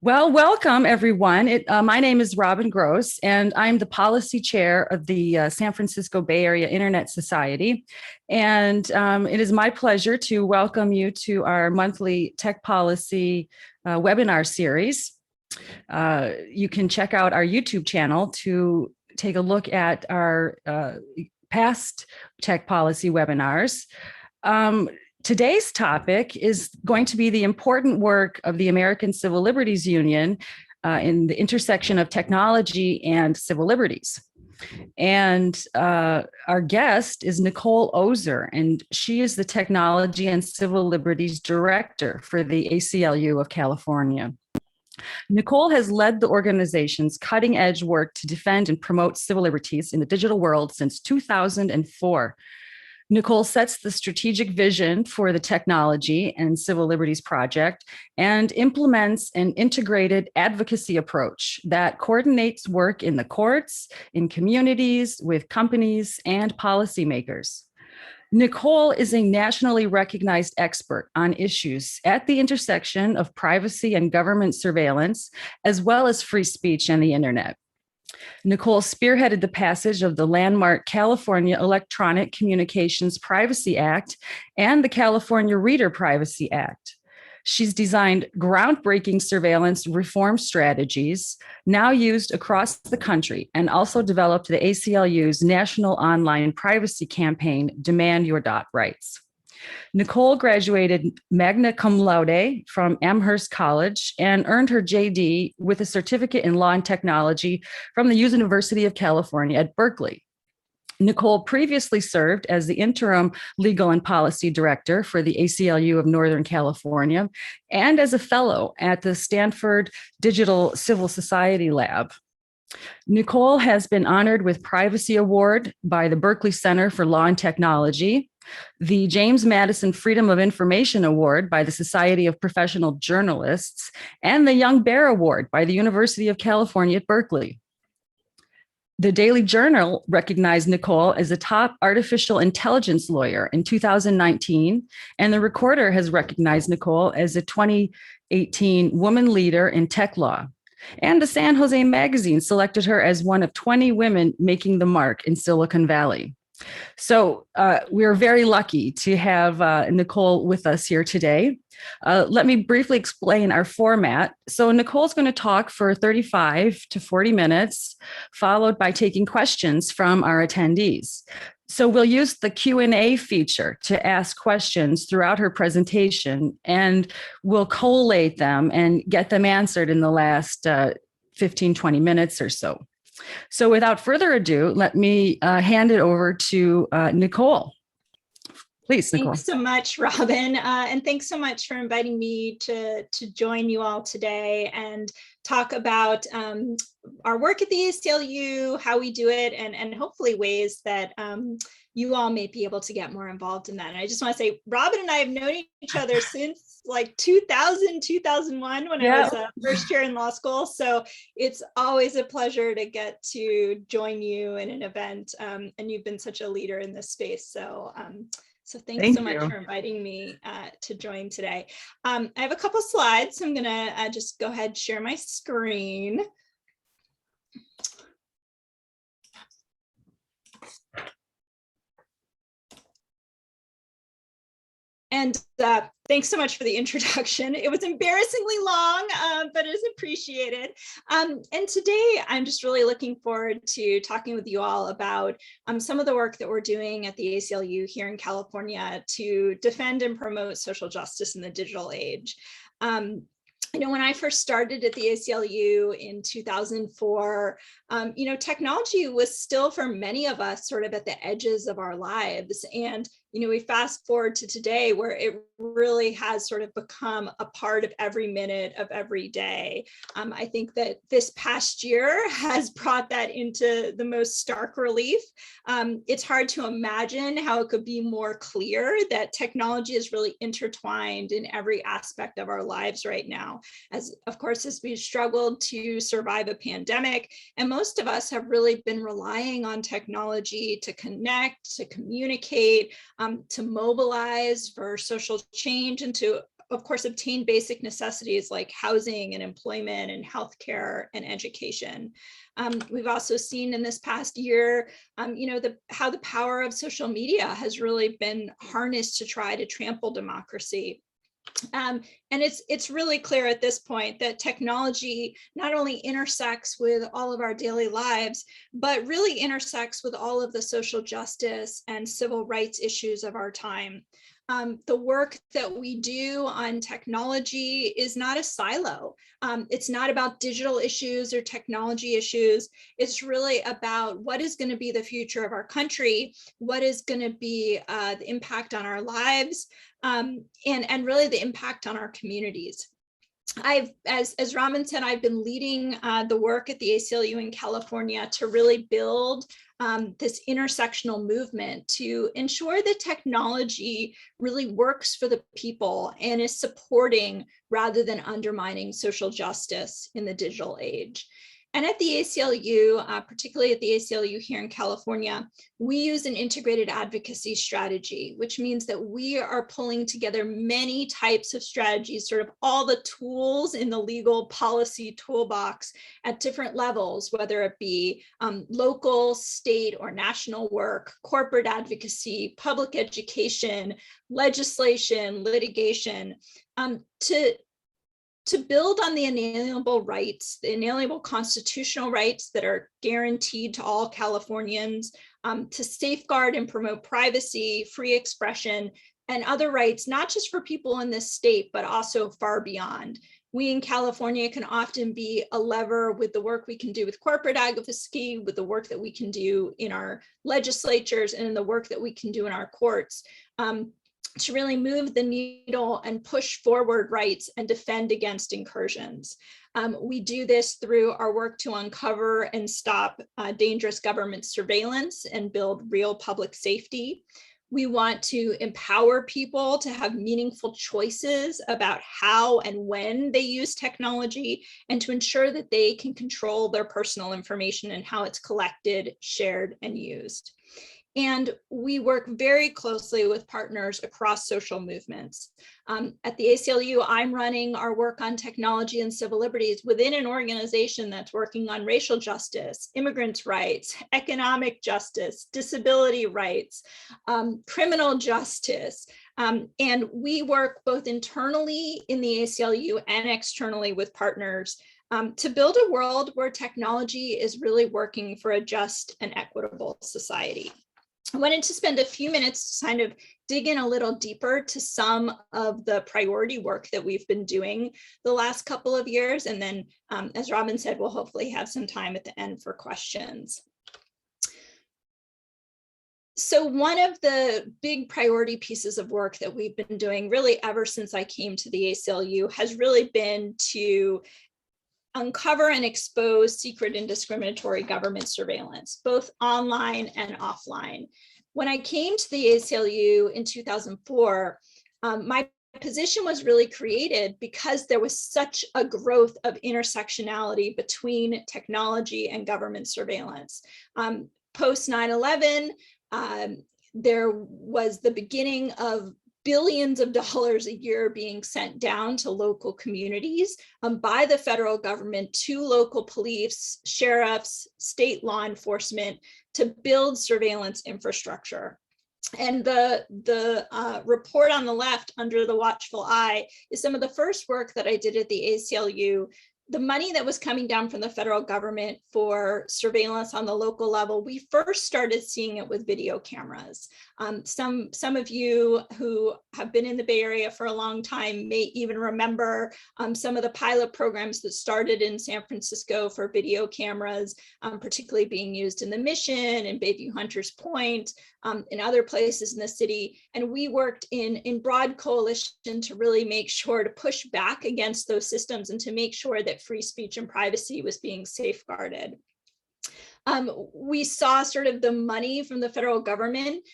Well, welcome everyone. My name is Robin Gross, and I'm the policy chair of the San Francisco Bay Area Internet Society. And it is my pleasure to welcome you to our monthly tech policy webinar series. You can check out our YouTube channel to take a look at our past tech policy webinars. Today's topic is going to be the important work of the American Civil Liberties Union in the intersection of technology and civil liberties. And our guest is Nicole Ozer, and she is the Technology and Civil Liberties Director for the ACLU of California. Nicole has led the organization's cutting-edge work to defend and promote civil liberties in the digital world since 2004. Nicole sets the strategic vision for the Technology and Civil Liberties Project and implements an integrated advocacy approach that coordinates work in the courts, in communities, with companies, and policymakers. Nicole is a nationally recognized expert on issues at the intersection of privacy and government surveillance, as well as free speech and the internet. Nicole spearheaded the passage of the landmark California Electronic Communications Privacy Act and the California Reader Privacy Act. She's designed groundbreaking surveillance reform strategies now used across the country, and also developed the ACLU's national online privacy campaign, Demand Your Rights. Nicole graduated magna cum laude from Amherst College and earned her JD with a certificate in law and technology from the University of California at Berkeley. Nicole previously served as the interim legal and policy director for the ACLU of Northern California and as a fellow at the Stanford Digital Civil Society Lab. Nicole has been honored with Privacy Award by the Berkeley Center for Law and Technology, the James Madison Freedom of Information Award by the Society of Professional Journalists, and the Young Bear Award by the University of California at Berkeley. The Daily Journal recognized Nicole as a top artificial intelligence lawyer in 2019, and the Recorder has recognized Nicole as a 2018 woman leader in tech law. And the San Jose Magazine selected her as one of 20 women making the mark in Silicon Valley. So we're very lucky to have Nicole with us here today. Let me briefly explain our format. So Nicole's going to talk for 35 to 40 minutes, followed by taking questions from our attendees. So we'll use the Q&A feature to ask questions throughout her presentation, and we'll collate them and get them answered in the last 15, 20 minutes or so. So without further ado, let me hand it over to Nicole. Please, Nicole. Thanks so much, Robin. And thanks so much for inviting me to join you all today and talk about our work at the ACLU, how we do it, and hopefully ways that you all may be able to get more involved in that. And I just want to say, Robin and I have known each other since like 2000, 2001, when I was a first year in law school. So it's always a pleasure to get to join you in an event. And you've been such a leader in this space. So thanks so much for inviting me to join today. I have a couple slides, so I'm gonna just go ahead and share my screen. And thanks so much for the introduction. It was embarrassingly long, but it is appreciated. And today, I'm just really looking forward to talking with you all about some of the work that we're doing at the ACLU here in California to defend and promote social justice in the digital age. You know, when I first started at the ACLU in 2004, you know, technology was still for many of us sort of at the edges of our lives. And you know, we fast forward to today where it really has sort of become a part of every minute of every day. I think that this past year has brought that into the most stark relief. It's hard to imagine how it could be more clear that technology is really intertwined in every aspect of our lives right now. As of course, as we've struggled to survive a pandemic, and most of us have really been relying on technology to connect, to communicate, to mobilize for social change, and to of course, obtain basic necessities like housing and employment and healthcare and education. We've also seen in this past year, how the power of social media has really been harnessed to try to trample democracy. And it's really clear at this point that technology not only intersects with all of our daily lives, but really intersects with all of the social justice and civil rights issues of our time. The work that we do on technology is not a silo. It's not about digital issues or technology issues. It's really about what is going to be the future of our country, what is going to be the impact on our lives, and really the impact on our communities. As Raman said, I've been leading the work at the ACLU in California to really build this intersectional movement to ensure that technology really works for the people and is supporting rather than undermining social justice in the digital age. And at the ACLU, particularly at the ACLU here in California, we use an integrated advocacy strategy, which means that we are pulling together many types of strategies, sort of all the tools in the legal policy toolbox at different levels, whether it be local, state, or national work, corporate advocacy, public education, legislation, litigation, to build on the inalienable rights, the inalienable constitutional rights that are guaranteed to all Californians, to safeguard and promote privacy, free expression, and other rights, not just for people in this state, but also far beyond. We in California can often be a lever with the work we can do with corporate advocacy, with the work that we can do in our legislatures, and in the work that we can do in our courts, to really move the needle and push forward rights and defend against incursions. We do this through our work to uncover and stop dangerous government surveillance and build real public safety. We want to empower people to have meaningful choices about how and when they use technology, and to ensure that they can control their personal information and how it's collected, shared, and used. And we work very closely with partners across social movements. At the ACLU, I'm running our work on technology and civil liberties within an organization that's working on racial justice, immigrants' rights, economic justice, disability rights, criminal justice. And we work both internally in the ACLU and externally with partners to build a world where technology is really working for a just and equitable society. I wanted to spend a few minutes to kind of dig in a little deeper to some of the priority work that we've been doing the last couple of years. And then, as Robin said, we'll hopefully have some time at the end for questions. So one of the big priority pieces of work that we've been doing really ever since I came to the ACLU has really been to uncover and expose secret and discriminatory government surveillance, both online and offline. When I came to the ACLU in 2004, my position was really created because there was such a growth of intersectionality between technology and government surveillance. Post 9/11, there was the beginning of billions of dollars a year being sent down to local communities by the federal government to local police, sheriffs, state law enforcement to build surveillance infrastructure. And the report on the left, Under the Watchful Eye, is some of the first work that I did at the ACLU. The money that was coming down from the federal government for surveillance on the local level, we first started seeing it with video cameras. Some of you who have been in the Bay Area for a long time may even remember some of the pilot programs that started in San Francisco for video cameras, particularly being used in the Mission and Bayview Hunters Point, in other places in the city. And we worked in broad coalition to really make sure to push back against those systems and to make sure that free speech and privacy was being safeguarded. We saw sort of the money from the federal government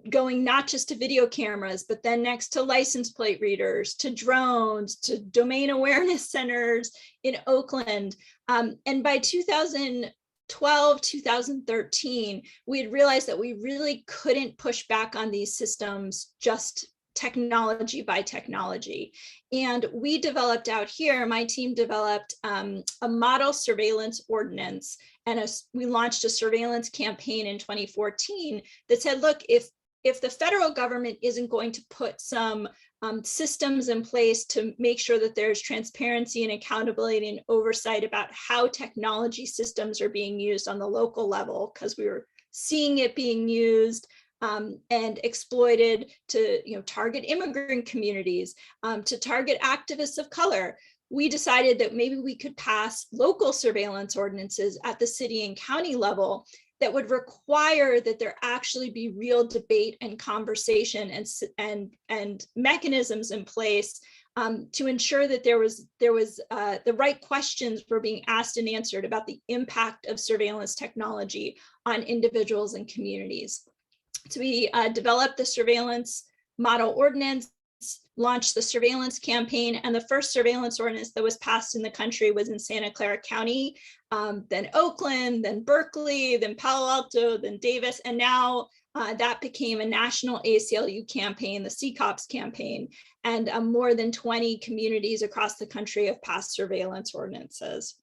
going not just to video cameras, but then next to license plate readers, to drones, to domain awareness centers in Oakland. And by 2012, 2013, we had realized that we really couldn't push back on these systems just technology by technology. And we developed out here, my team developed a model surveillance ordinance, and we launched a surveillance campaign in 2014 that said, look, if the federal government isn't going to put some systems in place to make sure that there's transparency and accountability and oversight about how technology systems are being used on the local level, because we were seeing it being used and exploited to target immigrant communities, to target activists of color, we decided that maybe we could pass local surveillance ordinances at the city and county level that would require that there actually be real debate and conversation and mechanisms in place to ensure that there was the right questions were being asked and answered about the impact of surveillance technology on individuals and communities. So we developed the surveillance model ordinance, launched the surveillance campaign, and the first surveillance ordinance that was passed in the country was in Santa Clara County, then Oakland, then Berkeley, then Palo Alto, then Davis, and now that became a national ACLU campaign, the CCOPS campaign, and more than 20 communities across the country have passed surveillance ordinances.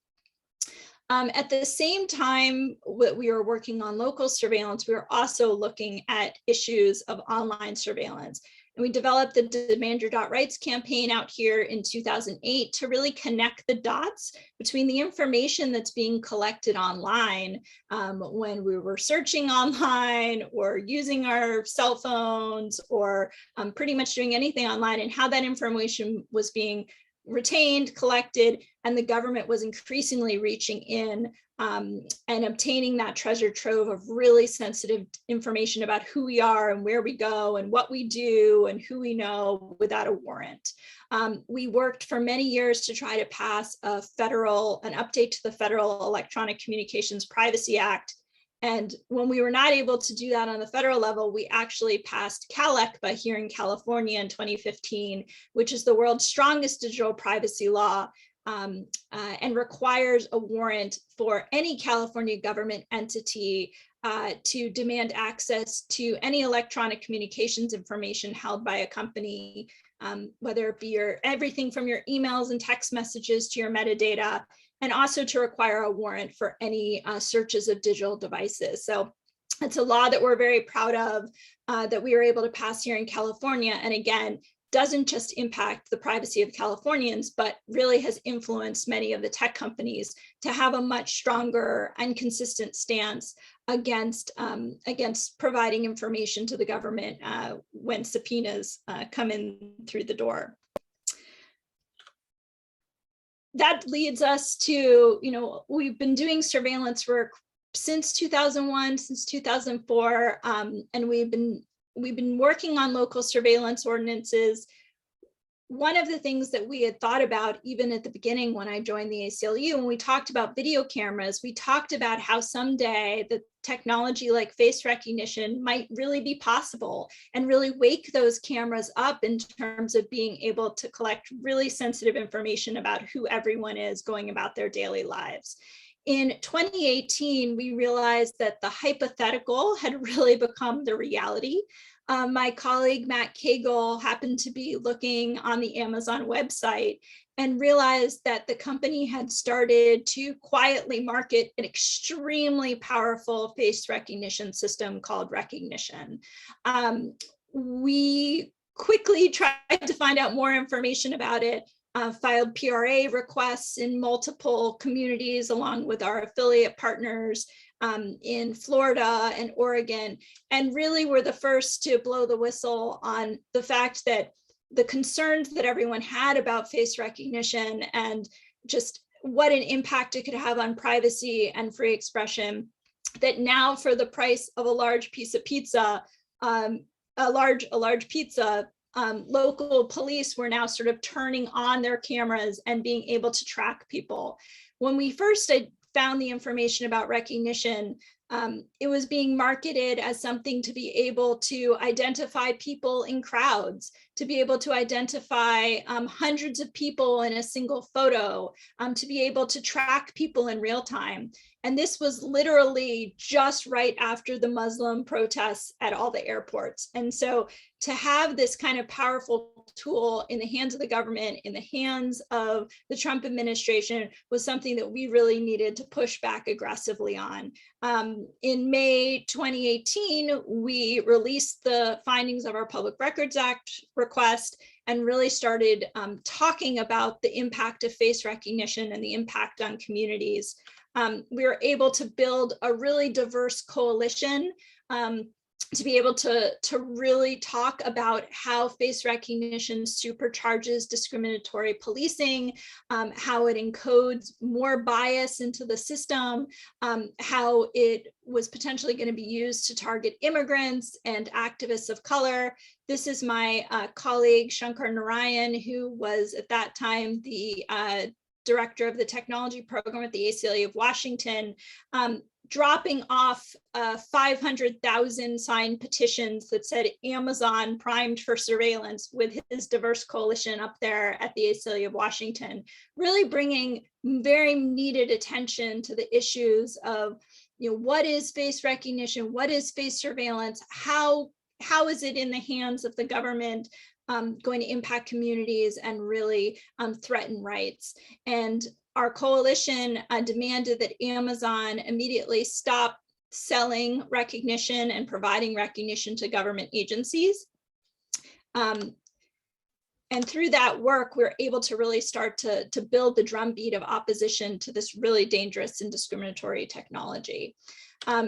At the same time that we were working on local surveillance, we were also looking at issues of online surveillance. And we developed the Demand Your Rights campaign out here in 2008 to really connect the dots between the information that's being collected online when we were searching online or using our cell phones or pretty much doing anything online, and how that information was being retained, collected, and the government was increasingly reaching in and obtaining that treasure trove of really sensitive information about who we are and where we go and what we do and who we know without a warrant. We worked for many years to try to pass an update to the Federal Electronic Communications Privacy Act. And when we were not able to do that on the federal level, we actually passed CalECPA here in California in 2015, which is the world's strongest digital privacy law, and requires a warrant for any California government entity to demand access to any electronic communications information held by a company, whether it be everything from your emails and text messages to your metadata, and also to require a warrant for any searches of digital devices. So it's a law that we're very proud of, that we were able to pass here in California. And again, doesn't just impact the privacy of Californians, but really has influenced many of the tech companies to have a much stronger and consistent stance against providing information to the government when subpoenas come in through the door. That leads us to, we've been doing surveillance work since 2001, since 2004, and we've been working on local surveillance ordinances. One of the things that we had thought about even at the beginning when I joined the ACLU, when we talked about video cameras, we talked about how someday the technology like face recognition might really be possible and really wake those cameras up in terms of being able to collect really sensitive information about who everyone is going about their daily lives. In 2018, we realized that the hypothetical had really become the reality. My colleague, Matt Cagle, happened to be looking on the Amazon website and realized that the company had started to quietly market an extremely powerful face recognition system called Rekognition. We quickly tried to find out more information about it, filed PRA requests in multiple communities along with our affiliate partners in Florida and Oregon, and really were the first to blow the whistle on the fact that the concerns that everyone had about face recognition and just what an impact it could have on privacy and free expression, that now for the price of a large piece of pizza, local police were now sort of turning on their cameras and being able to track people. When we first found the information about Rekognition, It was being marketed as something to be able to identify people in crowds, to be able to identify hundreds of people in a single photo, to be able to track people in real time. And this was literally just right after the Muslim protests at all the airports. And so to have this kind of powerful tool in the hands of the government, in the hands of the Trump administration, was something that we really needed to push back aggressively on. In May 2018, we released the findings of our Public Records Act request and really started talking about the impact of face recognition and the impact on communities. We were able to build a really diverse coalition to be able to really talk about how face recognition supercharges discriminatory policing, how it encodes more bias into the system, how it was potentially going to be used to target immigrants and activists of color. This is my colleague, Shankar Narayan, who was at that time the director of the technology program at the ACLU of Washington, dropping off 500,000 signed petitions that said Amazon primed for surveillance with his diverse coalition up there at the ACLU of Washington, really bringing very needed attention to the issues of, what is face recognition? What is face surveillance? How is it in the hands of the government going to impact communities and really threaten rights? And our coalition demanded that Amazon immediately stop selling recognition and providing recognition to government agencies. And through that work, we're able to really start to build the drumbeat of opposition to this really dangerous and discriminatory technology.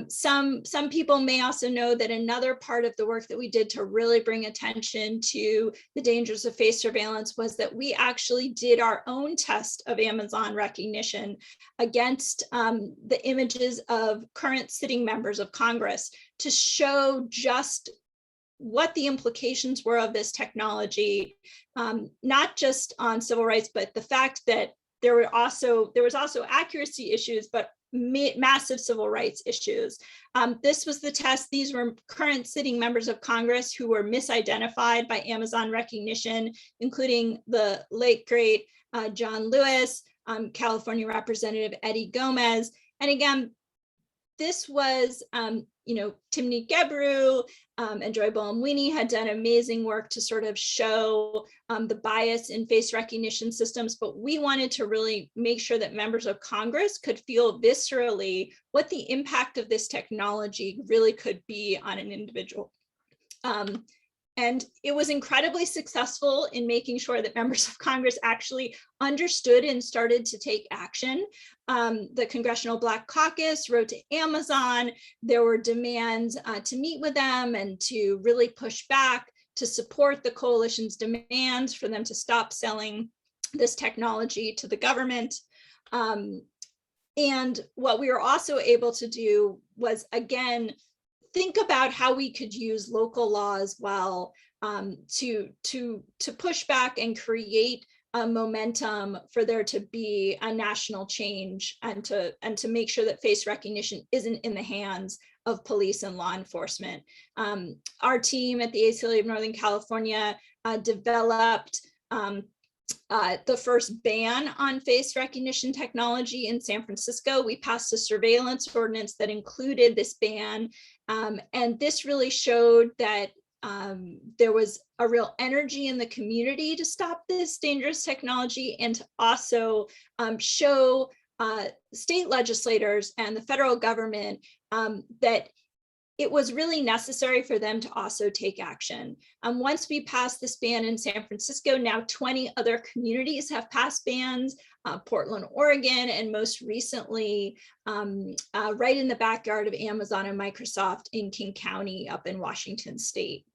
Some people may also know that another part of the work that we did to really bring attention to the dangers of face surveillance was that we actually did our own test of Amazon recognition against the images of current sitting members of Congress to show just what the implications were of this technology, not just on civil rights, but the fact that there was also accuracy issues, but massive civil rights issues. This was the test. These were current sitting members of Congress who were misidentified by Amazon recognition, including the late, great John Lewis, California Representative Eddie Gomez. And again, this was, Timnit Gebru and Joy Bolamwini had done amazing work to sort of show the bias in face recognition systems, but we wanted to really make sure that members of Congress could feel viscerally what the impact of this technology really could be on an individual. And it was incredibly successful in making sure that members of Congress actually understood and started to take action. The Congressional Black Caucus wrote to Amazon. There were demands to meet with them and to really push back to support the coalition's demands for them to stop selling this technology to the government. And what we were also able to do was, again, think about how we could use local law as well to push back and create a momentum for there to be a national change and to make sure that face recognition isn't in the hands of police and law enforcement. Our team at the ACLU of Northern California developed the first ban on face recognition technology in San Francisco. We passed a surveillance ordinance that included this ban. And this really showed that there was a real energy in the community to stop this dangerous technology and to also show state legislators and the federal government that it was really necessary for them to also take action. Once we passed this ban in San Francisco, now 20 other communities have passed bans, Portland, Oregon, and most recently, right in the backyard of Amazon and Microsoft in King County up in Washington State.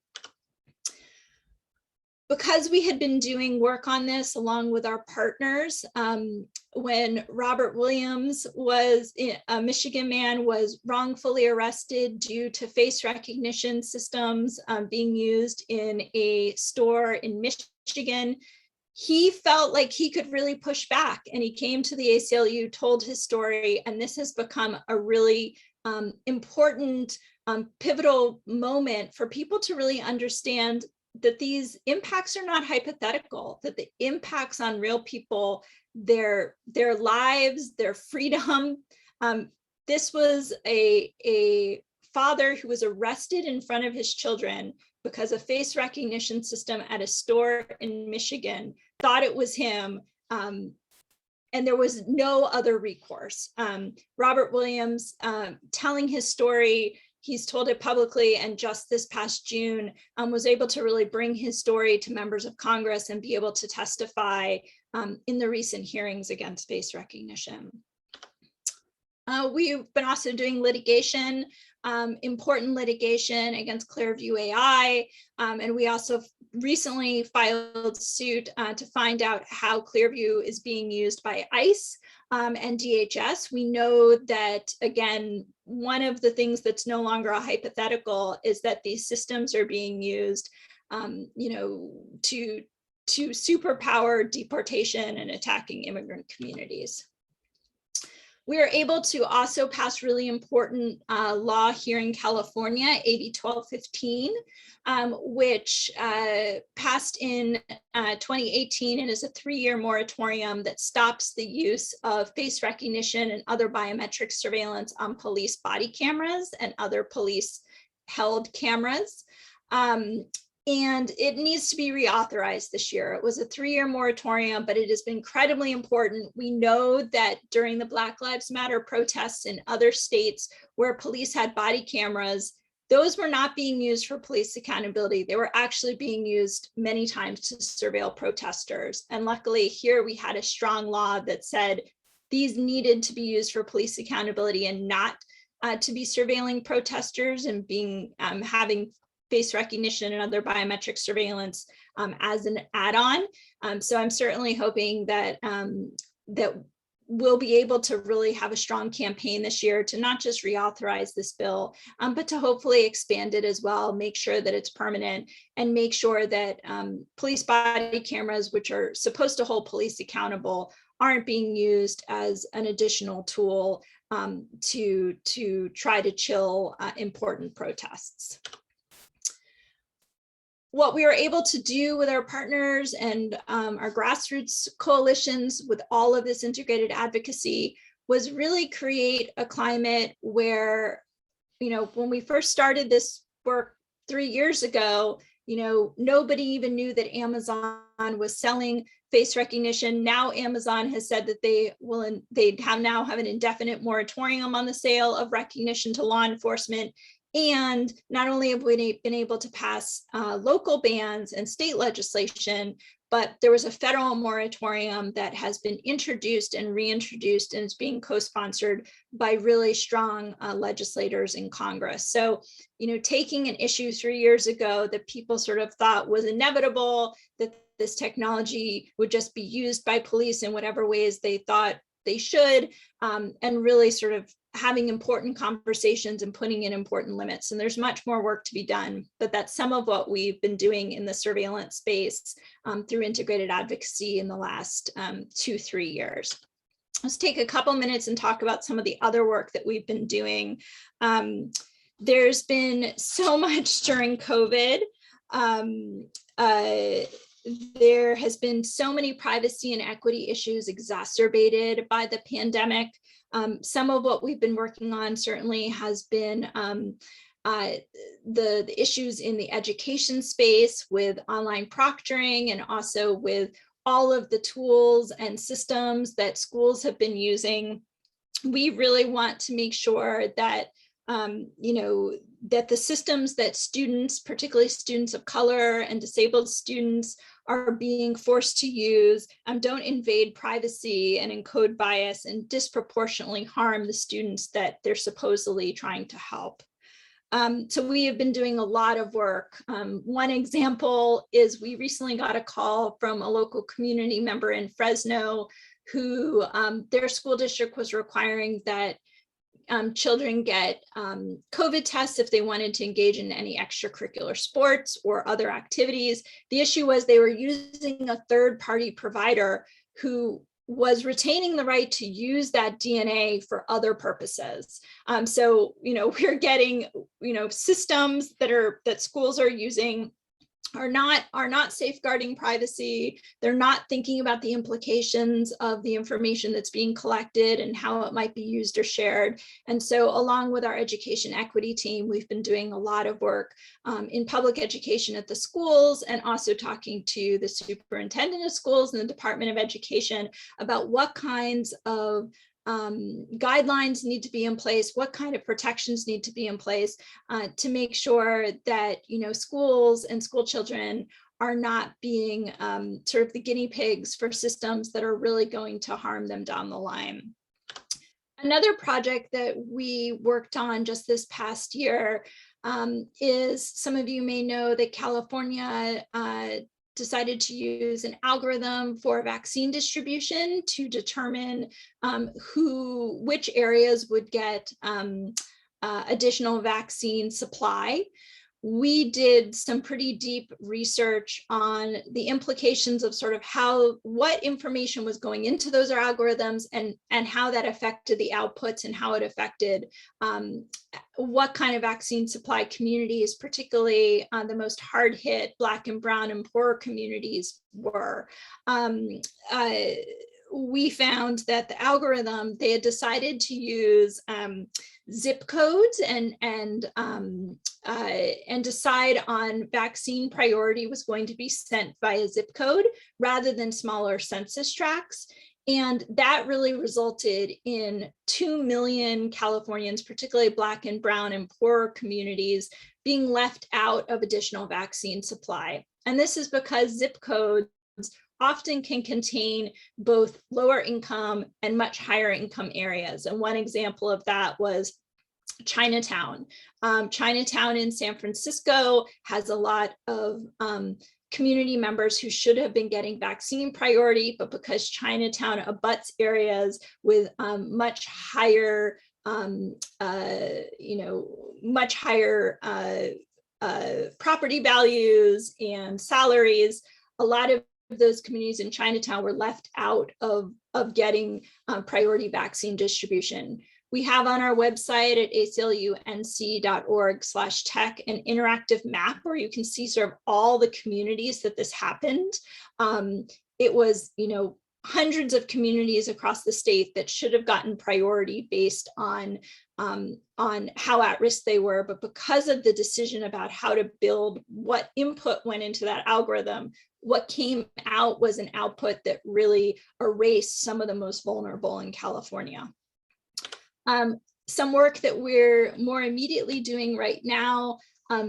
Because we had been doing work on this along with our partners, when Robert Williams was a Michigan man was wrongfully arrested due to face recognition systems being used in a store in Michigan, he felt like he could really push back, and he came to the ACLU, told his story, and this has become a really important pivotal moment for people to really understand that these impacts are not hypothetical, that the impacts on real people, their lives, their freedom. This was a father who was arrested in front of his children because a face recognition system at a store in Michigan thought it was him. And there was no other recourse. Robert Williams telling his story, he's told it publicly, and just this past June was able to really bring his story to members of Congress and be able to testify in the recent hearings against face recognition. We've been also doing litigation, important litigation against Clearview AI, and we also recently filed suit to find out how Clearview is being used by ICE and DHS. We know that, again, one of the things that's no longer a hypothetical is that these systems are being used, to superpower deportation and attacking immigrant communities. We are able to also pass really important law here in California, AB 1215, which passed in 2018 and is a 3-year moratorium that stops the use of face recognition and other biometric surveillance on police body cameras and other police held cameras. And it needs to be reauthorized this year. It was a 3-year moratorium, but it has been incredibly important. We know that during the Black Lives Matter protests in other states where police had body cameras, those were not being used for police accountability. They were actually being used many times to surveil protesters. And luckily here we had a strong law that said these needed to be used for police accountability and not to be surveilling protesters and being having face recognition and other biometric surveillance as an add-on. So I'm certainly hoping that that we'll be able to really have a strong campaign this year to not just reauthorize this bill, but to hopefully expand it as well, make sure that it's permanent, and make sure that police body cameras, which are supposed to hold police accountable, aren't being used as an additional tool to try to chill important protests. What we were able to do with our partners and our grassroots coalitions with all of this integrated advocacy was really create a climate where, when we first started this work 3 years ago, nobody even knew that Amazon was selling face recognition. Now Amazon has said that they now have an indefinite moratorium on the sale of recognition to law enforcement. And not only have we been able to pass local bans and state legislation, but there was a federal moratorium that has been introduced and reintroduced and is being co-sponsored by really strong legislators in Congress. So, taking an issue 3 years ago that people sort of thought was inevitable, that this technology would just be used by police in whatever ways they thought they should, and really sort of having important conversations and putting in important limits. And there's much more work to be done, but that's some of what we've been doing in the surveillance space through integrated advocacy in the last 2-3 years. Let's take a couple minutes and talk about some of the other work that we've been doing. There's been so much during COVID. There has been so many privacy and equity issues exacerbated by the pandemic. Some of what we've been working on certainly has been the issues in the education space with online proctoring, and also with all of the tools and systems that schools have been using. We really want to make sure that that the systems that students, particularly students of color and disabled students, are being forced to use don't invade privacy and encode bias and disproportionately harm the students that they're supposedly trying to help. So we have been doing a lot of work. One example is we recently got a call from a local community member in Fresno who their school district was requiring that children get COVID tests if they wanted to engage in any extracurricular sports or other activities. The issue was they were using a third-party provider who was retaining the right to use that DNA for other purposes. So, we're getting, systems that schools are using are not safeguarding privacy. They're not thinking about the implications of the information that's being collected and how it might be used or shared. And so along with our education equity team, we've been doing a lot of work in public education at the schools, and also talking to the superintendent of schools and the Department of Education about what kinds of guidelines need to be in place, what kind of protections need to be in place to make sure that schools and school children are not being sort of the guinea pigs for systems that are really going to harm them down the line. Another project that we worked on just this past year is, some of you may know that California decided to use an algorithm for vaccine distribution to determine which areas would get additional vaccine supply. We did some pretty deep research on the implications of sort of what information was going into those algorithms, and how that affected the outputs, and how it affected what kind of vaccine supply communities, particularly the most hard hit Black and Brown and poorer communities, were. We found that the algorithm, they had decided to use zip codes and decide on vaccine priority was going to be sent via zip code rather than smaller census tracts. And that really resulted in 2 million Californians, particularly Black and Brown and poorer communities, being left out of additional vaccine supply. And this is because zip codes often can contain both lower income and much higher income areas. And one example of that was Chinatown. Chinatown in San Francisco has a lot of community members who should have been getting vaccine priority, but because Chinatown abuts areas with much higher, property values and salaries, a lot of those communities in Chinatown were left out of getting priority vaccine distribution. We have on our website at aclunc.org/tech an interactive map where you can see sort of all the communities that this happened. It was, hundreds of communities across the state that should have gotten priority based on how at risk they were, but because of the decision about how to build, what input went into that algorithm, what came out was an output that really erased some of the most vulnerable in California. Some work that we're more immediately doing right now,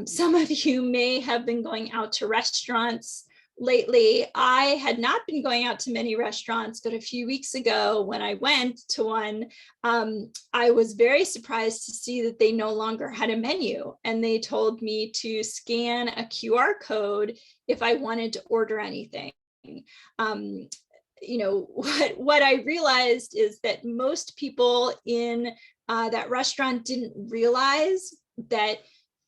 some of you may have been going out to restaurants lately. I had not been going out to many restaurants, but a few weeks ago when I went to one, I was very surprised to see that they no longer had a menu, and they told me to scan a QR code if I wanted to order anything. What I realized is that most people in that restaurant didn't realize that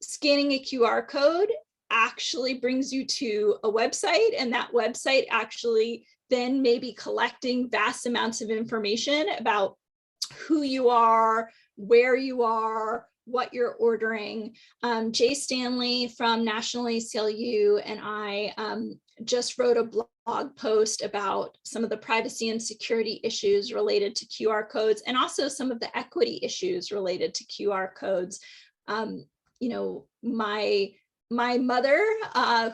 scanning a QR code actually brings you to a website, and that website actually then may be collecting vast amounts of information about who you are, where you are, what you're ordering. Jay Stanley from National ACLU and I just wrote a blog post about some of the privacy and security issues related to QR codes, and also some of the equity issues related to QR codes. My mother,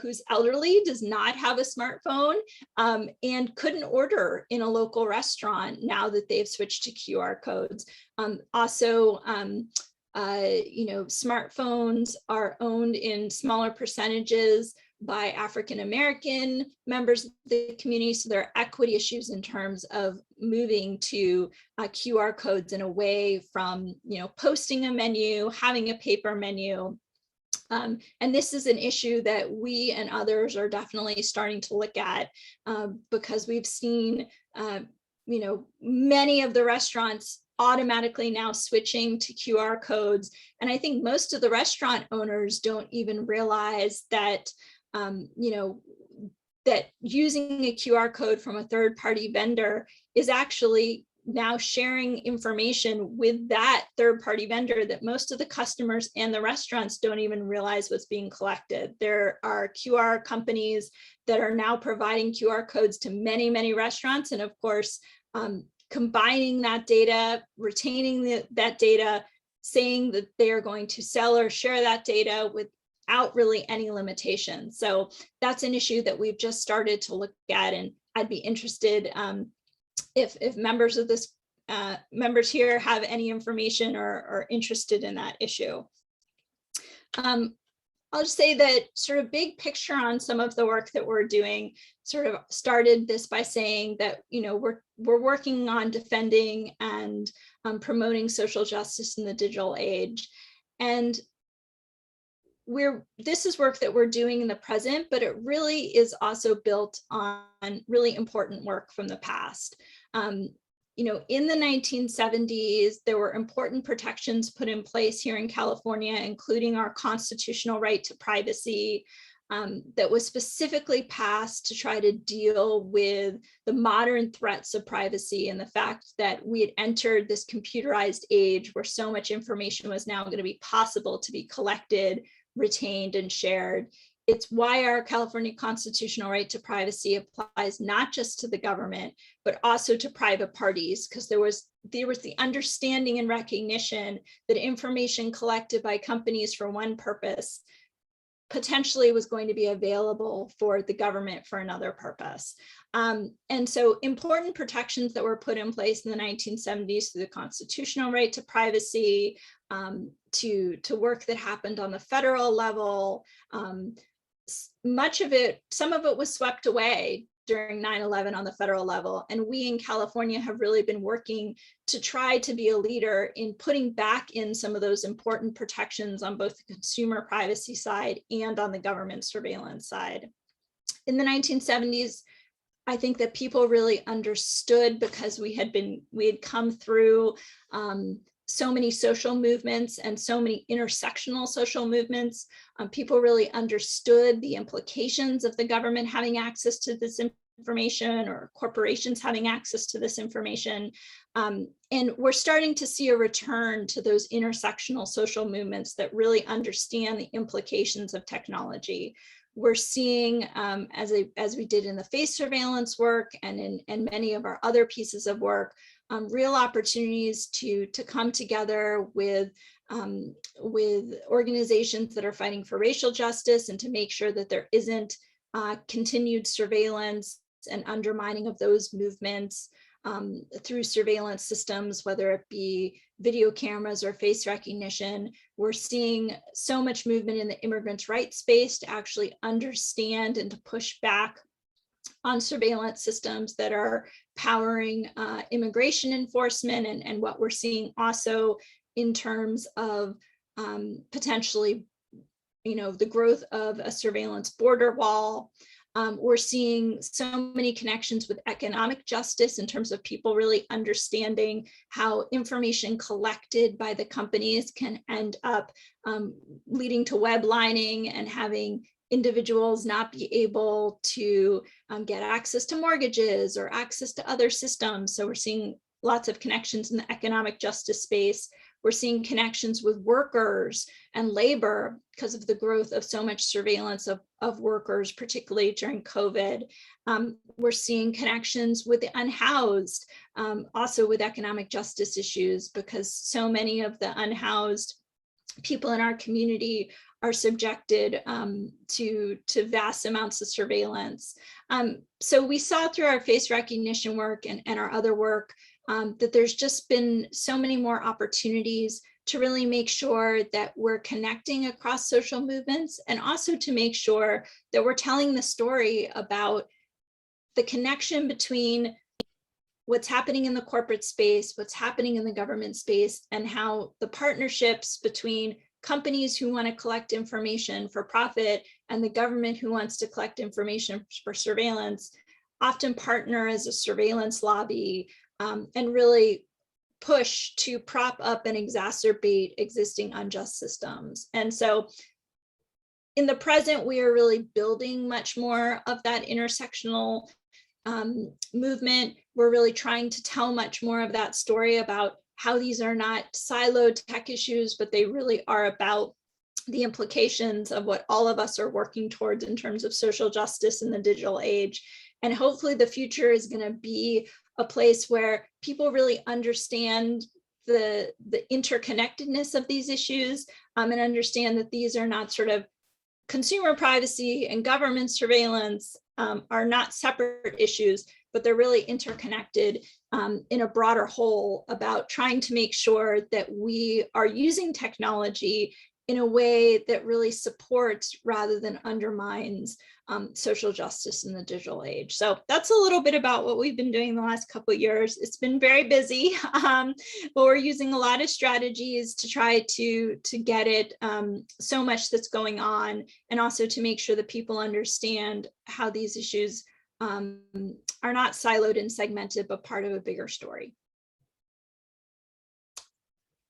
who's elderly, does not have a smartphone and couldn't order in a local restaurant now that they've switched to QR codes. Smartphones are owned in smaller percentages by African American members of the community, so there are equity issues in terms of moving to QR codes in a way from posting a menu, having a paper menu. And this is an issue that we and others are definitely starting to look at because we've seen, many of the restaurants automatically now switching to QR codes. And I think most of the restaurant owners don't even realize that, that using a QR code from a third-party vendor is actually now sharing information with that third-party vendor that most of the customers and the restaurants don't even realize what's being collected. There are QR companies that are now providing QR codes to many, many restaurants. And of course, combining that data, retaining that data, saying that they are going to sell or share that data without really any limitations. So that's an issue that we've just started to look at, and I'd be interested if members of this members here have any information or are interested in that issue. I'll just say that sort of big picture on some of the work that we're doing, sort of started this by saying that, you know, we're working on defending and promoting social justice in the digital age. And this is work that we're doing in the present, but it really is also built on really important work from the past. You know, in the 1970s, there were important protections put in place here in California, including our constitutional right to privacy, that was specifically passed to try to deal with the modern threats of privacy and the fact that we had entered this computerized age where so much information was now going to be possible to be collected, retained, and shared. It's why our California constitutional right to privacy applies not just to the government, but also to private parties, because there was the understanding and recognition that information collected by companies for one purpose potentially was going to be available for the government for another purpose. And so important protections that were put in place in the 1970s through the constitutional right to privacy, to work that happened on the federal level, much of it, some of it was swept away during 9/11 on the federal level. And we in California have really been working to try to be a leader in putting back in some of those important protections on both the consumer privacy side and on the government surveillance side. In the 1970s, I think that people really understood, because we had come through so many social movements and so many intersectional social movements. People really understood the implications of the government having access to this information, or corporations having access to this information. And we're starting to see a return to those intersectional social movements that really understand the implications of technology. We're seeing, as we did in the face surveillance work and in many of our other pieces of work, real opportunities to come together with organizations that are fighting for racial justice, and to make sure that there isn't continued surveillance and undermining of those movements through surveillance systems, whether it be video cameras or face recognition. We're seeing so much movement in the immigrants' rights space to actually understand and to push back on surveillance systems that are powering immigration enforcement, and what we're seeing also in terms of potentially, you know, the growth of a surveillance border wall. We're seeing so many connections with economic justice in terms of people really understanding how information collected by the companies can end up leading to web lining and having individuals not be able to get access to mortgages or access to other systems. So we're seeing lots of connections in the economic justice space. We're seeing connections with workers and labor because of the growth of so much surveillance of workers, particularly during COVID. We're seeing connections with the unhoused, also with economic justice issues, because so many of the unhoused people in our community are subjected to vast amounts of surveillance. So we saw through our face recognition work and our other work that there's just been so many more opportunities to really make sure that we're connecting across social movements, and also to make sure that we're telling the story about the connection between what's happening in the corporate space, what's happening in the government space, and how the partnerships between companies who want to collect information for profit and the government who wants to collect information for surveillance often partner as a surveillance lobby, and really push to prop up and exacerbate existing unjust systems. And so in the present, we are really building much more of that intersectional movement. we're really trying to tell much more of that story about how these are not siloed tech issues, but they really are about the implications of what all of us are working towards in terms of social justice in the digital age. And hopefully the future is going to be a place where people really understand the interconnectedness of these issues, and understand that these are not sort of consumer privacy and government surveillance are not separate issues, but they're really interconnected in a broader whole about trying to make sure that we are using technology in a way that really supports rather than undermines social justice in the digital age. So that's a little bit about what we've been doing the last couple of years. It's been very busy, but we're using a lot of strategies to try to get it so much that's going on, and also to make sure that people understand how these issues are not siloed and segmented, but part of a bigger story.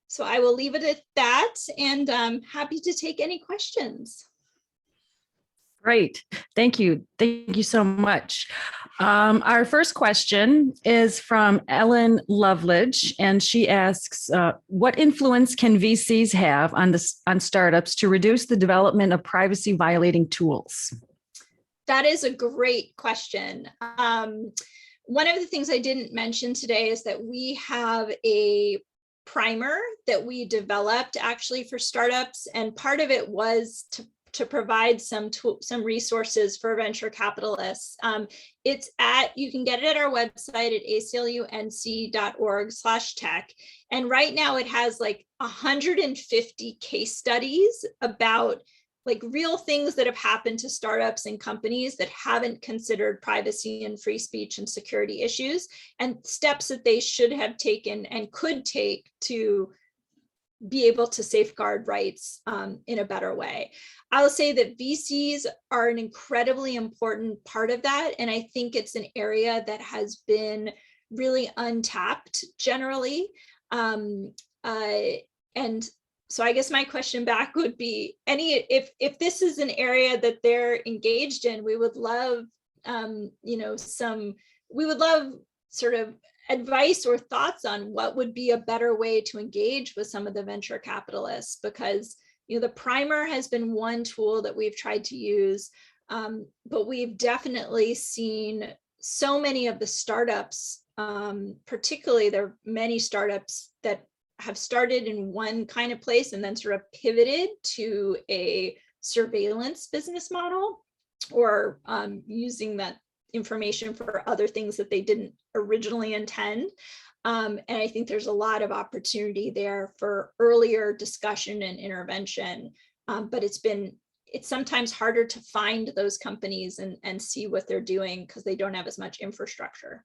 So I will leave it at that, and I'm happy to take any questions. Great. Thank you. Thank you so much. Our first question is from Ellen Loveledge, and she asks, what influence can VCs have on startups to reduce the development of privacy violating tools? That is a great question. One of the things I didn't mention today is that we have a primer that we developed actually for startups, and part of it was to provide some resources for venture capitalists. You can get it at our website at aclunc.org/tech. And right now it has like 150 case studies about like real things that have happened to startups and companies that haven't considered privacy and free speech and security issues, and steps that they should have taken and could take to be able to safeguard rights in a better way. I'll say that VCs are an incredibly important part of that. And I think it's an area that has been really untapped generally. And so I guess my question back would be, if this is an area that they're engaged in, we would love, we would love sort of advice or thoughts on what would be a better way to engage with some of the venture capitalists, because the primer has been one tool that we've tried to use, but we've definitely seen so many of the startups, particularly there are many startups that have started in one kind of place and then sort of pivoted to a surveillance business model, or using that information for other things that they didn't originally intend. And I think there's a lot of opportunity there for earlier discussion and intervention. But it's sometimes harder to find those companies and see what they're doing because they don't have as much infrastructure.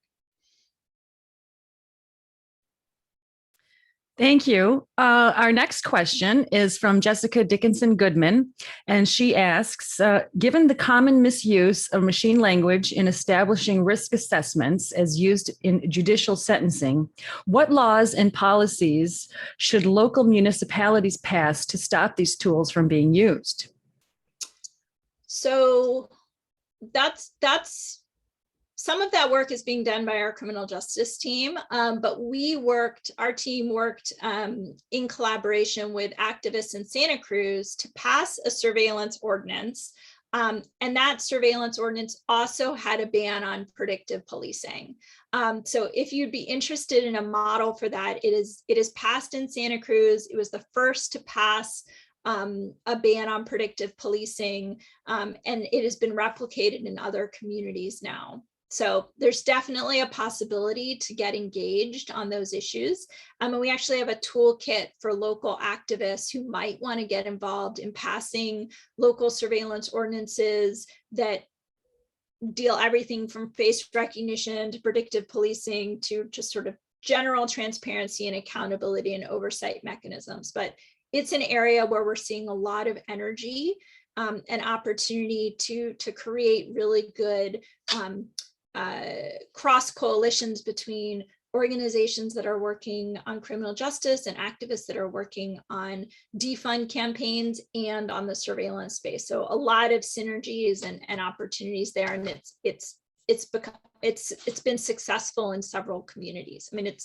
Thank you. Our next question is from Jessica Dickinson Goodman, and she asks, given the common misuse of machine language in establishing risk assessments as used in judicial sentencing, what laws and policies should local municipalities pass to stop these tools from being used? So that's some of that work is being done by our criminal justice team, but our team worked in collaboration with activists in Santa Cruz to pass a surveillance ordinance. And that surveillance ordinance also had a ban on predictive policing. So if you'd be interested in a model for that, it is passed in Santa Cruz. It was the first to pass a ban on predictive policing, and it has been replicated in other communities now. So there's definitely a possibility to get engaged on those issues. And we actually have a toolkit for local activists who might want to get involved in passing local surveillance ordinances that deal everything from face recognition to predictive policing to just sort of general transparency and accountability and oversight mechanisms. But it's an area where we're seeing a lot of energy and opportunity to create really good cross coalitions between organizations that are working on criminal justice and activists that are working on defund campaigns and on the surveillance space. So a lot of synergies and opportunities there, and it's it's been successful in several communities. I mean, it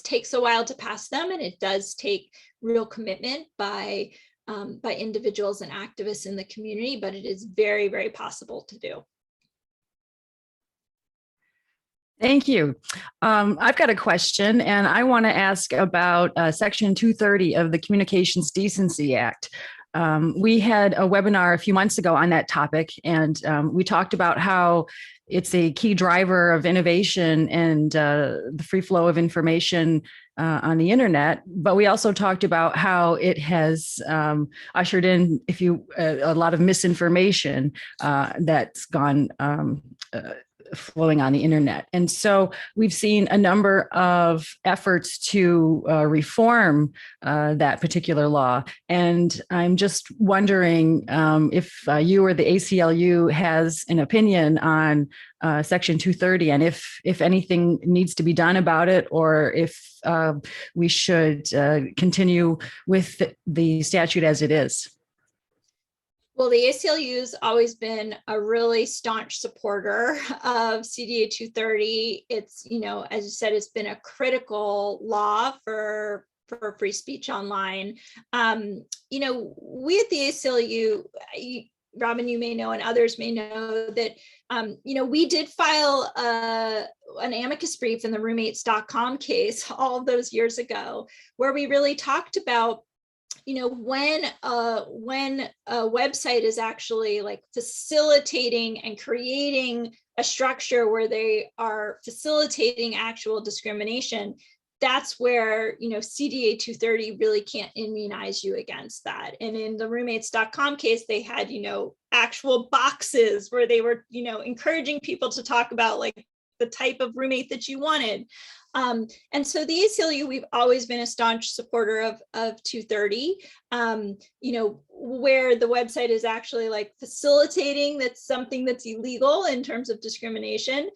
takes a while to pass them, and it does take real commitment by individuals and activists in the community, but it is very, very possible to do. Thank you. I've got a question, and I want to ask about Section 230 of the Communications Decency Act. We had a webinar a few months ago on that topic, and we talked about how it's a key driver of innovation and the free flow of information on the internet. But we also talked about how it has ushered in, a lot of misinformation that's gone flowing on the internet. And so we've seen a number of efforts to reform that particular law. And I'm just wondering if you or the ACLU has an opinion on Section 230, and if anything needs to be done about it, or if we should continue with the statute as it is. Well, the ACLU has always been a really staunch supporter of CDA 230. It's, as you said, it's been a critical law for free speech online. We at the ACLU, Robin, you may know, and others may know that, we did file an amicus brief in the roommates.com case all of those years ago, where we really talked about when a website is actually like facilitating and creating a structure where they are facilitating actual discrimination, that's where, CDA 230 really can't immunize you against that. And in the roommates.com case, they had, actual boxes where they were, encouraging people to talk about like the type of roommate that you wanted. And so the ACLU, we've always been a staunch supporter of 230, where the website is actually like facilitating that's something that's illegal in terms of discrimination.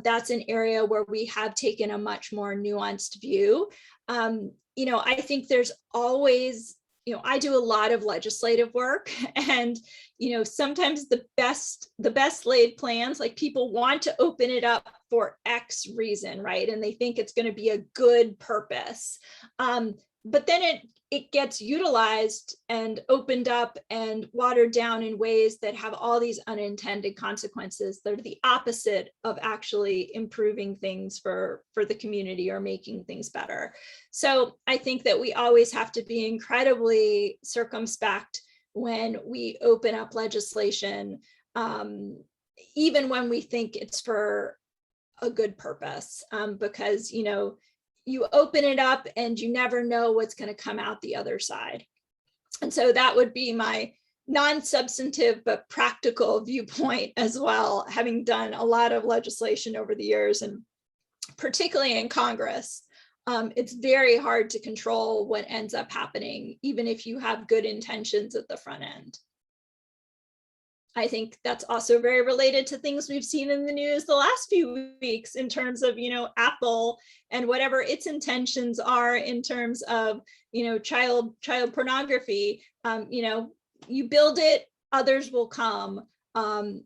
That's an area where we have taken a much more nuanced view. I think there's always, I do a lot of legislative work, and sometimes the best laid plans, like people want to open it up for X reason, right? And they think it's going to be a good purpose. But then it gets utilized and opened up and watered down in ways that have all these unintended consequences that are the opposite of actually improving things for the community or making things better. So I think that we always have to be incredibly circumspect when we open up legislation, even when we think it's for a good purpose, because, you open it up and you never know what's going to come out the other side. And so that would be my non-substantive but practical viewpoint as well, having done a lot of legislation over the years, and particularly in Congress. It's very hard to control what ends up happening, even if you have good intentions at the front end. I think that's also very related to things we've seen in the news the last few weeks in terms of, Apple and whatever its intentions are in terms of, child pornography. You build it, others will come,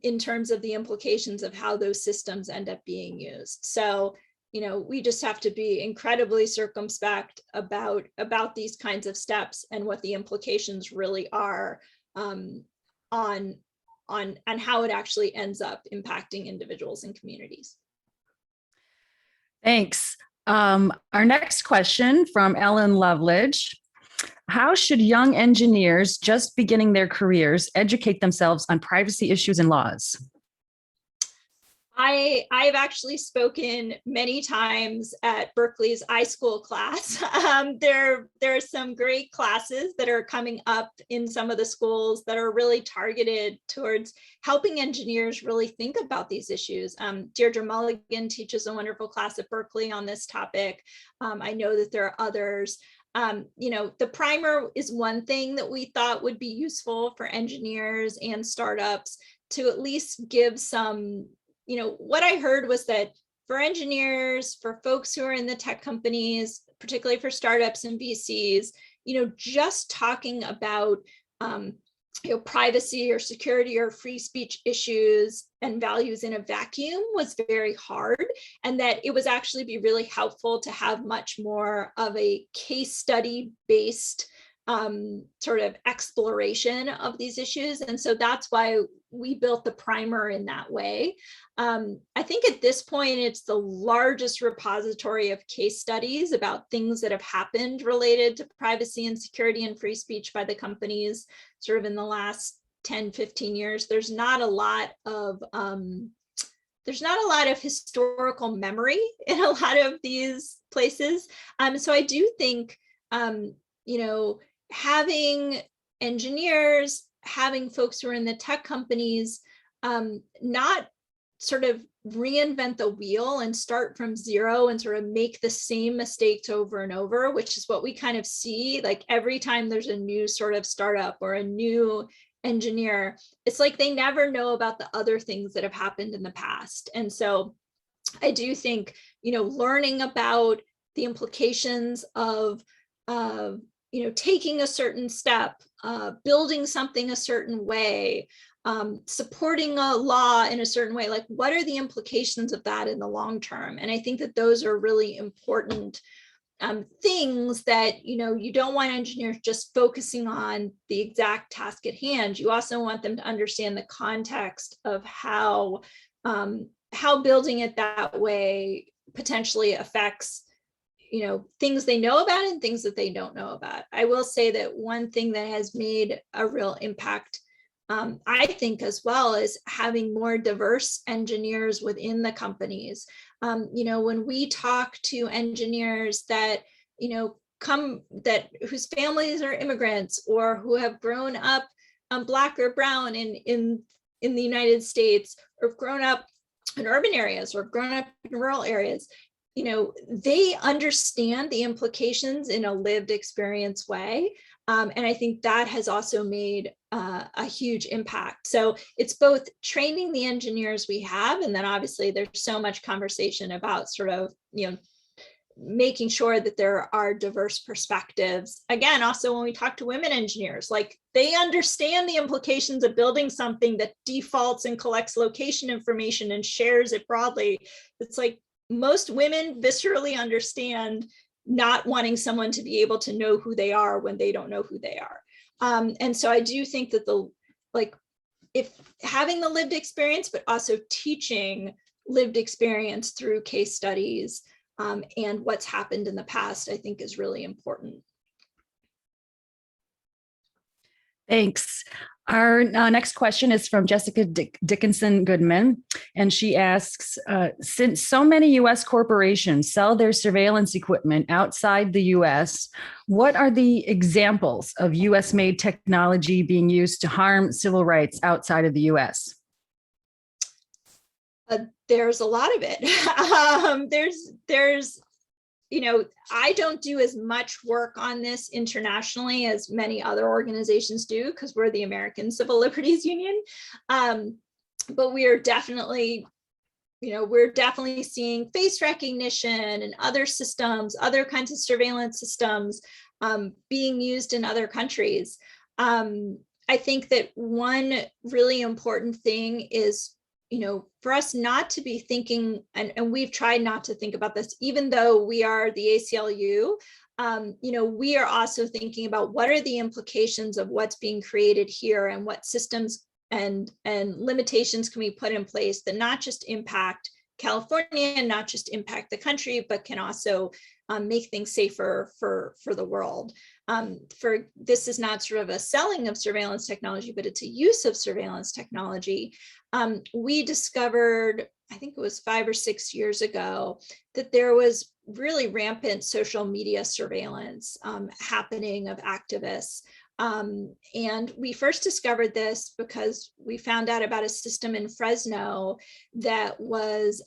in terms of the implications of how those systems end up being used. So, we just have to be incredibly circumspect about these kinds of steps and what the implications really are, on how it actually ends up impacting individuals and communities. Thanks. Our next question from Ellen Loveledge. How should young engineers just beginning their careers educate themselves on privacy issues and laws? I've actually spoken many times at Berkeley's iSchool class. There are some great classes that are coming up in some of the schools that are really targeted towards helping engineers really think about these issues. Deirdre Mulligan teaches a wonderful class at Berkeley on this topic. I know that there are others. The primer is one thing that we thought would be useful for engineers and startups to at least give some. What I heard was that for engineers, for folks who are in the tech companies, particularly for startups and VCs, just talking about privacy or security or free speech issues and values in a vacuum was very hard, and that it was actually be really helpful to have much more of a case study based sort of exploration of these issues. And so that's why we built the primer in that way. I think at this point, it's the largest repository of case studies about things that have happened related to privacy and security and free speech by the companies sort of in the last 10, 15 years. There's not a lot of historical memory in a lot of these places. So I do think, having engineers, having folks who are in the tech companies, not sort of reinvent the wheel and start from zero and sort of make the same mistakes over and over, which is what we kind of see. Like every time there's a new sort of startup or a new engineer, it's like they never know about the other things that have happened in the past. And so I do think, learning about the implications of taking a certain step, building something a certain way, supporting a law in a certain way, like what are the implications of that in the long term? And I think that those are really important things that, you don't want engineers just focusing on the exact task at hand. You also want them to understand the context of how building it that way potentially affects things they know about and things that they don't know about. I will say that one thing that has made a real impact, I think as well, is having more diverse engineers within the companies. When we talk to engineers that, whose families are immigrants or who have grown up Black or brown in the United States, or grown up in urban areas or grown up in rural areas, they understand the implications in a lived experience way. And I think that has also made a huge impact. So it's both training the engineers we have, and then obviously there's so much conversation about sort of, making sure that there are diverse perspectives. Again, also when we talk to women engineers, like they understand the implications of building something that defaults and collects location information and shares it broadly. It's like, most women viscerally understand not wanting someone to be able to know who they are when they don't know who they are. And so I do think that if having the lived experience, but also teaching lived experience through case studies and what's happened in the past, I think is really important. Thanks. Our next question is from Jessica Dickinson Goodman, and she asks, since so many U.S. corporations sell their surveillance equipment outside the U.S., what are the examples of U.S.-made technology being used to harm civil rights outside of the U.S.? There's a lot of it. There's I don't do as much work on this internationally as many other organizations do, because we're the American Civil Liberties Union. But we are definitely, seeing face recognition and other systems, other kinds of surveillance systems being used in other countries. I think that one really important thing is, for us not to be thinking, and we've tried not to think about this, even though we are the ACLU, we are also thinking about what are the implications of what's being created here, and what systems and limitations can we put in place that not just impact California and not just impact the country, but can also make things safer for the world. This is not sort of a selling of surveillance technology, but it's a use of surveillance technology. We discovered, I think it was 5 or 6 years ago, that there was really rampant social media surveillance happening of activists. And we first discovered this because we found out about a system in Fresno that was,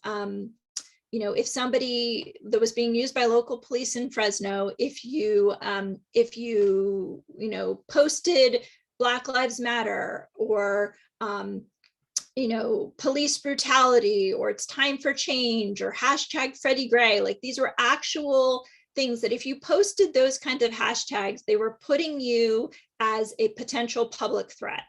if somebody that was being used by local police in Fresno, if you posted Black Lives Matter or, police brutality, or it's time for change, or hashtag Freddie Gray, like these were actual things that if you posted those kinds of hashtags, they were putting you as a potential public threat.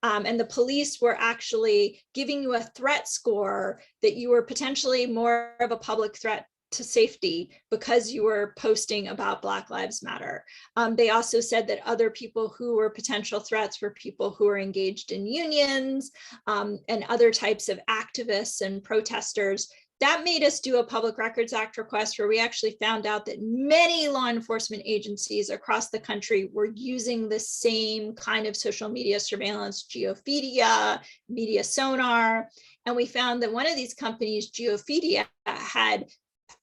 And the police were actually giving you a threat score that you were potentially more of a public threat to safety because you were posting about Black Lives Matter. They also said that other people who were potential threats were people who were engaged in unions and other types of activists and protesters. That made us do a Public Records Act request where we actually found out that many law enforcement agencies across the country were using the same kind of social media surveillance, Geophedia, Media Sonar. And we found that one of these companies, Geophedia,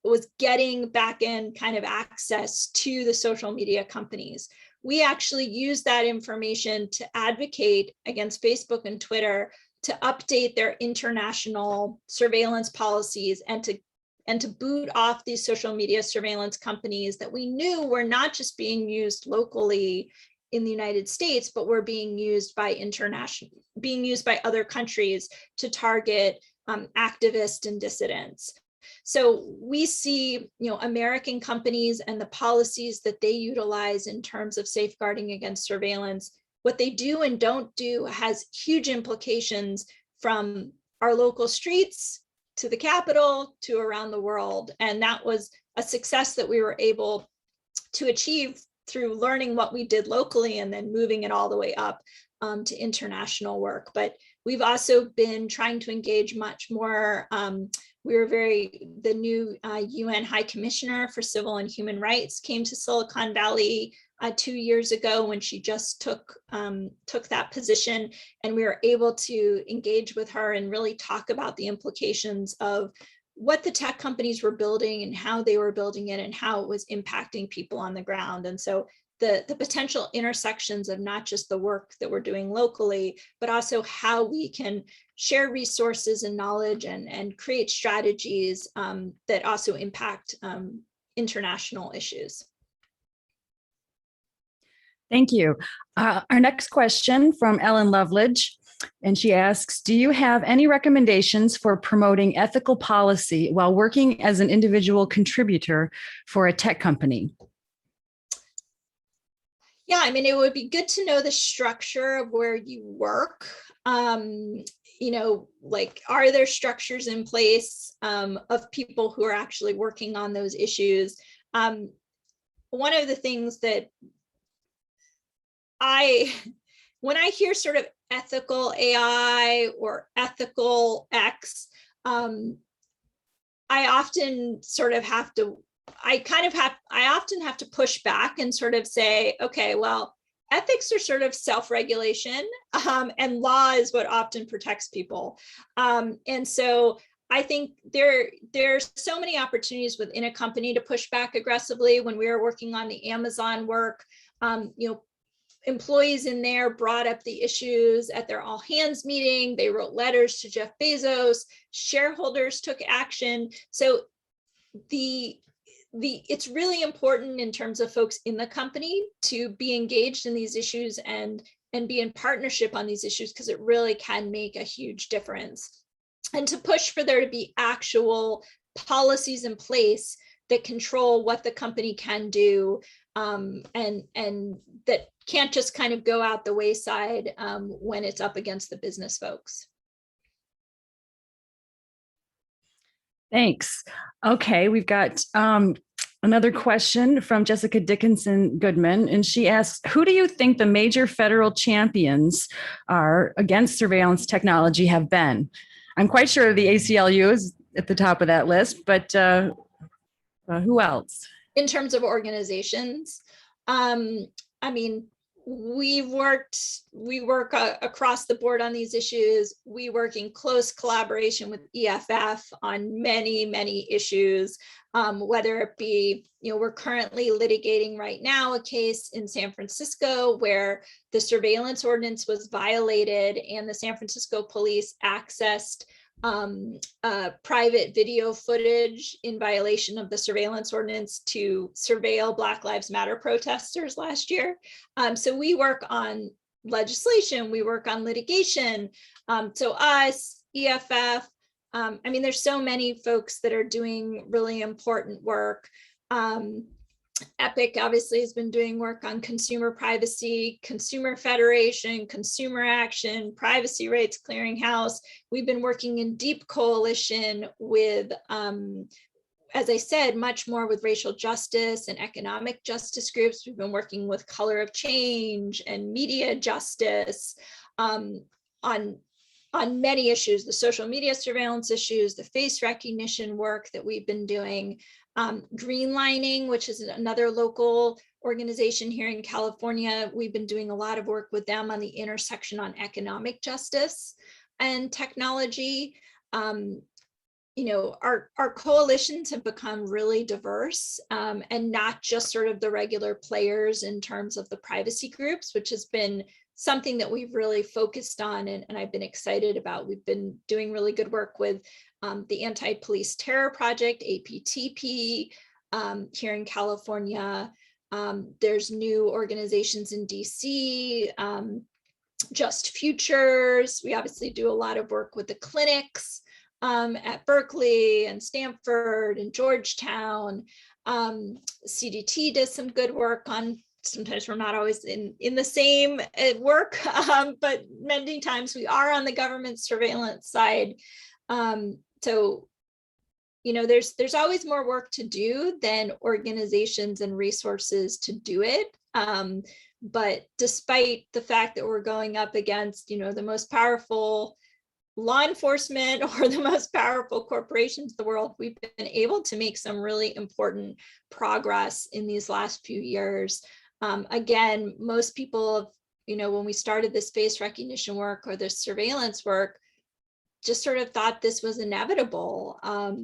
was getting back end kind of access to the social media companies. We actually used that information to advocate against Facebook and Twitter to update their international surveillance policies and to boot off these social media surveillance companies that we knew were not just being used locally in the United States, but were being used by other countries to target activists and dissidents. So we see, American companies and the policies that they utilize in terms of safeguarding against surveillance. What they do and don't do has huge implications from our local streets to the Capitol to around the world. And that was a success that we were able to achieve through learning what we did locally and then moving it all the way up to international work. But we've also been trying to engage much more. The new UN High Commissioner for Civil and Human Rights came to Silicon Valley 2 years ago when she just took that position, and we were able to engage with her and really talk about the implications of what the tech companies were building and how they were building it and how it was impacting people on the ground. And so the potential intersections of not just the work that we're doing locally, but also how we can share resources and knowledge and create strategies that also impact international issues. Thank you. Our next question from Ellen Loveledge, and she asks, do you have any recommendations for promoting ethical policy while working as an individual contributor for a tech company? Yeah, I mean, it would be good to know the structure of where you work. Like, are there structures in place of people who are actually working on those issues? One of the things that when I hear sort of ethical AI or ethical X, I often sort of have to, I often have to push back and sort of say, okay, well, ethics are sort of self-regulation, and law is what often protects people. And so I think there's so many opportunities within a company to push back aggressively. When we were working on the Amazon work, employees in there brought up the issues at their all hands meeting. They wrote letters to Jeff Bezos. Shareholders took action. So it's really important in terms of folks in the company to be engaged in these issues and be in partnership on these issues, because it really can make a huge difference. And to push for there to be actual policies in place that control what the company can do, and that can't just kind of go out the wayside when it's up against the business folks. Thanks. Okay, we've got another question from Jessica Dickinson Goodman, and she asks, who do you think the major federal champions are against surveillance technology have been? I'm quite sure the ACLU is at the top of that list, but who else? In terms of organizations, I mean, we work across the board on these issues. We work in close collaboration with EFF on many, many issues, whether it be, we're currently litigating right now a case in San Francisco where the surveillance ordinance was violated and the San Francisco police accessed private video footage in violation of the surveillance ordinance to surveil Black Lives Matter protesters last year. So we work on legislation, we work on litigation. So us, EFF, I mean, there's so many folks that are doing really important work. EPIC obviously has been doing work on consumer privacy, Consumer Federation, Consumer Action, Privacy Rights Clearinghouse. We've been working in deep coalition with, as I said, much more with racial justice and economic justice groups. We've been working with Color of Change and media justice on many issues, the social media surveillance issues, the face recognition work that we've been doing, Greenlining, which is another local organization here in California. We've been doing a lot of work with them on the intersection on economic justice and technology. You know, our coalitions have become really diverse, and not just sort of the regular players in terms of the privacy groups, which has been something that we've really focused on and I've been excited about. We've been doing really good work with the Anti-Police Terror Project, APTP, here in California. There's new organizations in DC, Just Futures. We obviously do a lot of work with the clinics at Berkeley and Stanford and Georgetown. CDT does some good work on, sometimes we're not always in the same work, but many times we are on the government surveillance side. So, you know, there's always more work to do than organizations and resources to do it. But despite the fact that we're going up against, you know, the most powerful law enforcement or the most powerful corporations in the world, we've been able to make some really important progress in these last few years. Again, most people, you know, when we started this face recognition work or this surveillance work, just sort of thought this was inevitable.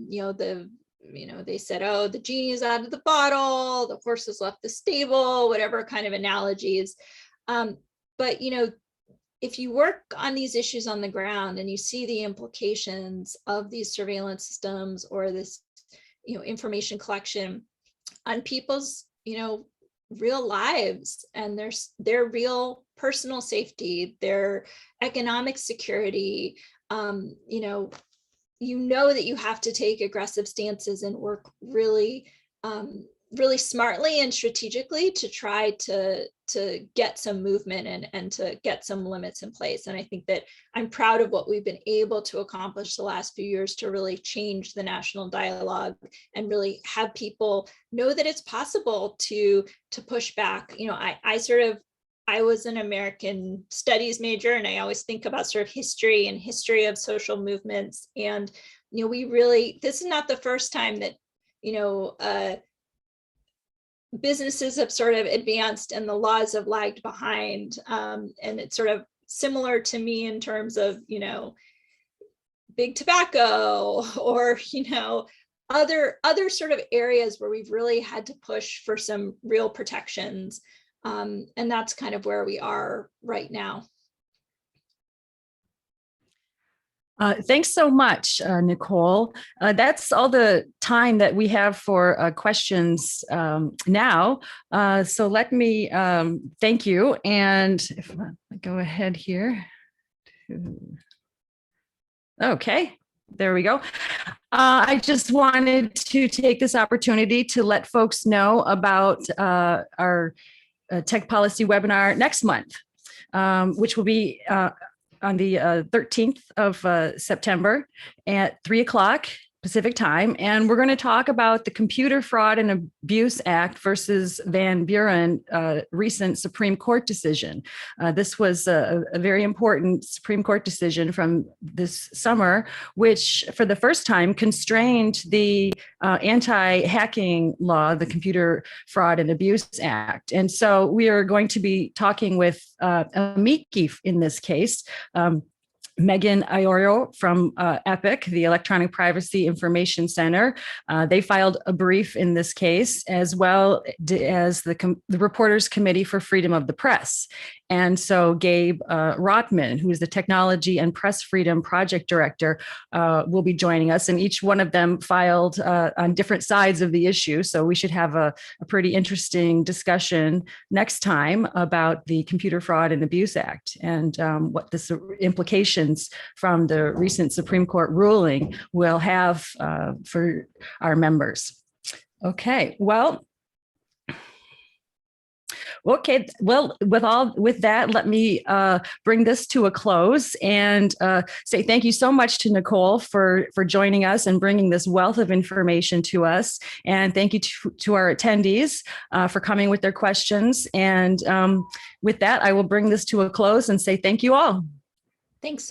You know, they said, oh, the genie is out of the bottle, the horse has left the stable, whatever kind of analogies. But, you know, if you work on these issues on the ground and you see the implications of these surveillance systems or this, you know, information collection on people's, you know, real lives and their real personal safety, their economic security, you know that you have to take aggressive stances and work really, really smartly and strategically to try to get some movement and to get some limits in place. And I think that I'm proud of what we've been able to accomplish the last few years to really change the national dialogue and really have people know that it's possible to push back. You know, I was an American studies major, and I always think about sort of history and history of social movements. And, you know, this is not the first time that, you know, businesses have sort of advanced and the laws have lagged behind. And it's sort of similar to me in terms of, you know, big tobacco or, you know, other sort of areas where we've really had to push for some real protections. And that's kind of where we are right now. Thanks so much, Nicole. That's all the time that we have for questions now. So let me thank you. And if I go ahead here. Okay, there we go. I just wanted to take this opportunity to let folks know about our tech policy webinar next month, which will be on the 13th of September at 3:00 Pacific time. And we're going to talk about the Computer Fraud and Abuse Act versus Van Buren recent Supreme Court decision. This was a very important Supreme Court decision from this summer, which for the first time constrained the anti-hacking law, the Computer Fraud and Abuse Act. And so we are going to be talking with amici in this case, Megan Iorio from EPIC, the Electronic Privacy Information Center. They filed a brief in this case, as well as the Reporters Committee for Freedom of the Press. And so Gabe Rotman, who is the Technology and Press Freedom Project Director, will be joining us. And each one of them filed on different sides of the issue. So we should have a pretty interesting discussion next time about the Computer Fraud and Abuse Act and what the implications from the recent Supreme Court ruling will have for our members. Okay, well, Okay, well, with that, let me bring this to a close and say thank you so much to Nicole for joining us and bringing this wealth of information to us. And thank you to our attendees for coming with their questions. And with that, I will bring this to a close and say thank you all. Thanks so